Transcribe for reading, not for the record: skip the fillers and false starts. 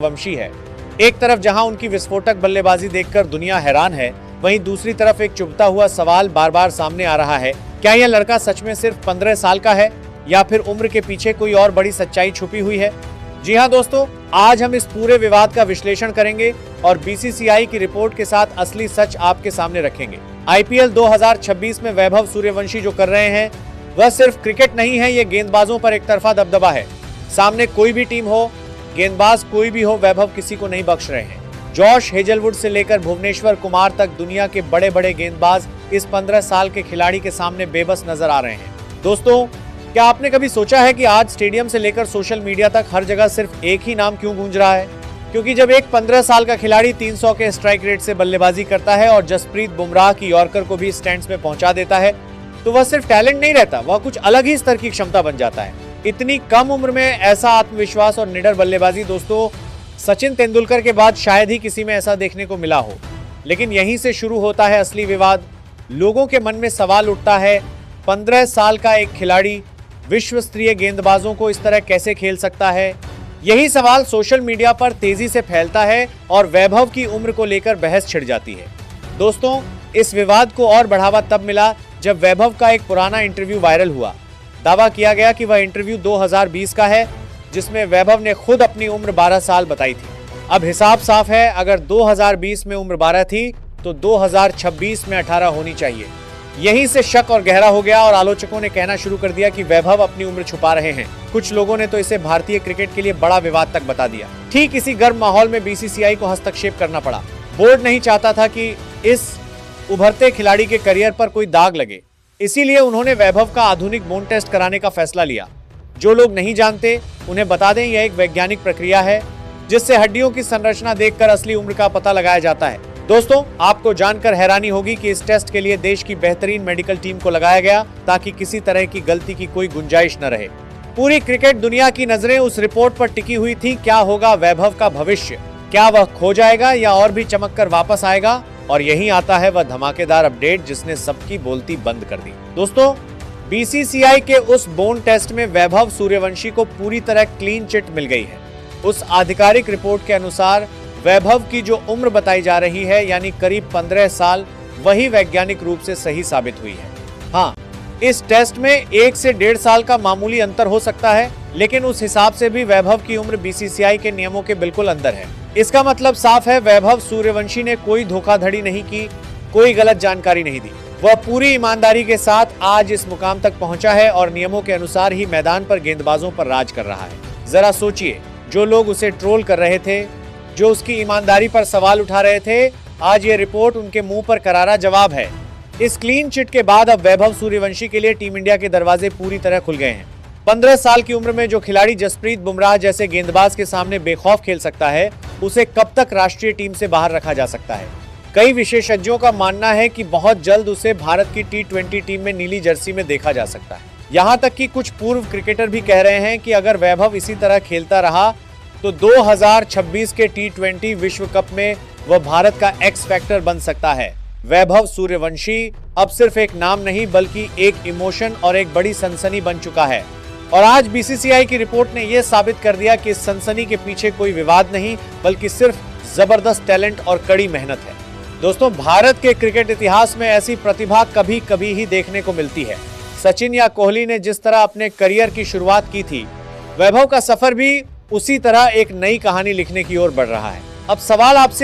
वंशी है। एक तरफ जहां उनकी विस्फोटक बल्लेबाजी देखकर दुनिया हैरान है, वहीं दूसरी तरफ एक चुभता हुआ सवाल बार बार सामने आ रहा है, क्या यह लड़का सच में सिर्फ 15 साल का है या फिर उम्र के पीछे कोई और बड़ी सच्चाई छुपी हुई है? जी हां दोस्तों, आज हम इस पूरे विवाद का विश्लेषण करेंगे और बीसीसीआई की रिपोर्ट के साथ असली सच आपके सामने रखेंगे। आईपीएल 2026 में वैभव सूर्यवंशी जो कर रहे हैं वह सिर्फ क्रिकेट नहीं है, ये गेंदबाजों पर एक तरफा दबदबा है। सामने कोई भी टीम हो, गेंदबाज कोई भी हो, वैभव किसी को नहीं बख्श रहे हैं। जॉश हेजलवुड से लेकर भुवनेश्वर कुमार तक दुनिया के बड़े बड़े गेंदबाज इस 15 साल के खिलाड़ी के सामने बेबस नजर आ रहे हैं। दोस्तों, क्या आपने कभी सोचा है कि आज स्टेडियम से लेकर सोशल मीडिया तक हर जगह सिर्फ एक ही नाम क्यों गूंज रहा है? क्योंकि जब एक 15 साल का खिलाड़ी 300 के स्ट्राइक रेट से बल्लेबाजी करता है और जसप्रीत बुमराह की यॉर्कर को भी स्टैंड्स में पहुंचा देता है, तो वह सिर्फ टैलेंट नहीं रहता, वह कुछ अलग ही स्तर की क्षमता बन जाता है। इतनी कम उम्र में ऐसा आत्मविश्वास और निडर बल्लेबाजी दोस्तों, सचिन तेंदुलकर के बाद शायद ही किसी में ऐसा देखने को मिला हो। लेकिन यहीं से शुरू होता है असली विवाद। लोगों के मन में सवाल उठता है, 15 साल का एक खिलाड़ी विश्व स्तरीय गेंदबाजों को इस तरह कैसे खेल सकता है? यही सवाल सोशल मीडिया पर तेजी से फैलता है और वैभव की उम्र को लेकर बहस छिड़ जाती है। दोस्तों, इस विवाद को और बढ़ावा तब मिला जब वैभव का एक पुराना इंटरव्यू वायरल हुआ। दावा किया गया कि वह इंटरव्यू 2020 का है, जिसमें वैभव ने खुद अपनी उम्र 12 साल बताई थी। अब हिसाब साफ है, अगर 2020 में उम्र 12 थी तो 2026 में 18 होनी चाहिए। यहीं से शक और गहरा हो गया और आलोचकों ने कहना शुरू कर दिया कि वैभव अपनी उम्र छुपा रहे हैं। कुछ लोगों ने तो इसे भारतीय क्रिकेट के लिए बड़ा विवाद तक बता दिया। ठीक इसी गर्म माहौल में बीसीसीआई को हस्तक्षेप करना पड़ा। बोर्ड नहीं चाहता था कि इस उभरते खिलाड़ी के करियर पर कोई दाग लगे, इसीलिए उन्होंने वैभव का आधुनिक बोन टेस्ट कराने का फैसला लिया। जो लोग नहीं जानते उन्हें बता दें, यह एक वैज्ञानिक प्रक्रिया है जिससे हड्डियों की संरचना देखकर असली उम्र का पता लगाया जाता है। दोस्तों, आपको जानकर हैरानी होगी कि इस टेस्ट के लिए देश की बेहतरीन मेडिकल टीम को लगाया गया ताकि किसी तरह की गलती की कोई गुंजाइश न रहे। पूरी क्रिकेट दुनिया की नजरें उस रिपोर्ट पर टिकी हुई थी। क्या होगा वैभव का भविष्य? क्या वह खो जाएगा या और भी चमक कर वापस आएगा? और यहीं आता है वह धमाकेदार अपडेट जिसने सबकी बोलती बंद कर दी। दोस्तों, बीसीसीआई के उस बोन टेस्ट में वैभव सूर्यवंशी को पूरी तरह क्लीन चिट मिल गई है। उस आधिकारिक रिपोर्ट के अनुसार वैभव की जो उम्र बताई जा रही है, यानी करीब 15 साल, वही वैज्ञानिक रूप से सही साबित हुई है। हाँ, इस टेस्ट में 1 से 1.5 साल का मामूली अंतर हो सकता है, लेकिन उस हिसाब से भी वैभव की उम्र बीसीसीआई के नियमों के बिल्कुल अंदर है। इसका मतलब साफ है, वैभव सूर्यवंशी ने कोई धोखाधड़ी नहीं की, कोई गलत जानकारी नहीं दी। वह पूरी ईमानदारी के साथ आज इस मुकाम तक पहुंचा है और नियमों के अनुसार ही मैदान पर गेंदबाजों पर राज कर रहा है। जरा सोचिए, जो लोग उसे ट्रोल कर रहे थे, जो उसकी ईमानदारी पर सवाल उठा रहे थे, आज ये रिपोर्ट उनके मुंह पर करारा जवाब है। इस क्लीन चिट के बाद अब वैभव सूर्यवंशी के लिए टीम इंडिया के दरवाजे पूरी तरह खुल गए हैं। 15 साल की उम्र में जो खिलाड़ी जसप्रीत बुमराह जैसे गेंदबाज के सामने बेखौफ खेल सकता है, उसे कब तक राष्ट्रीय टीम से बाहर रखा जा सकता है? कई विशेषज्ञों का मानना है कि बहुत जल्द उसे भारत की T20 टीम में नीली जर्सी में देखा जा सकता है। यहाँ तक कि कुछ पूर्व क्रिकेटर भी कह रहे हैं कि अगर वैभव इसी तरह खेलता रहा तो 2026 के T20 विश्व कप में वह भारत का एक्स फैक्टर बन सकता है। वैभव सूर्यवंशी अब सिर्फ एक नाम नहीं, बल्कि एक इमोशन और एक बड़ी सनसनी बन चुका है। और आज बीसीसीआई की रिपोर्ट ने यह साबित कर दिया कि इस सनसनी के पीछे कोई विवाद नहीं, बल्कि सिर्फ जबरदस्त टैलेंट और कड़ी मेहनत है। दोस्तों, भारत के क्रिकेट इतिहास में ऐसी प्रतिभा कभी कभी ही देखने को मिलती है। सचिन या कोहली ने जिस तरह अपने करियर की शुरुआत की थी, वैभव का सफर भी उसी तरह एक नई कहानी लिखने की ओर बढ़ रहा है। अब सवाल आपसे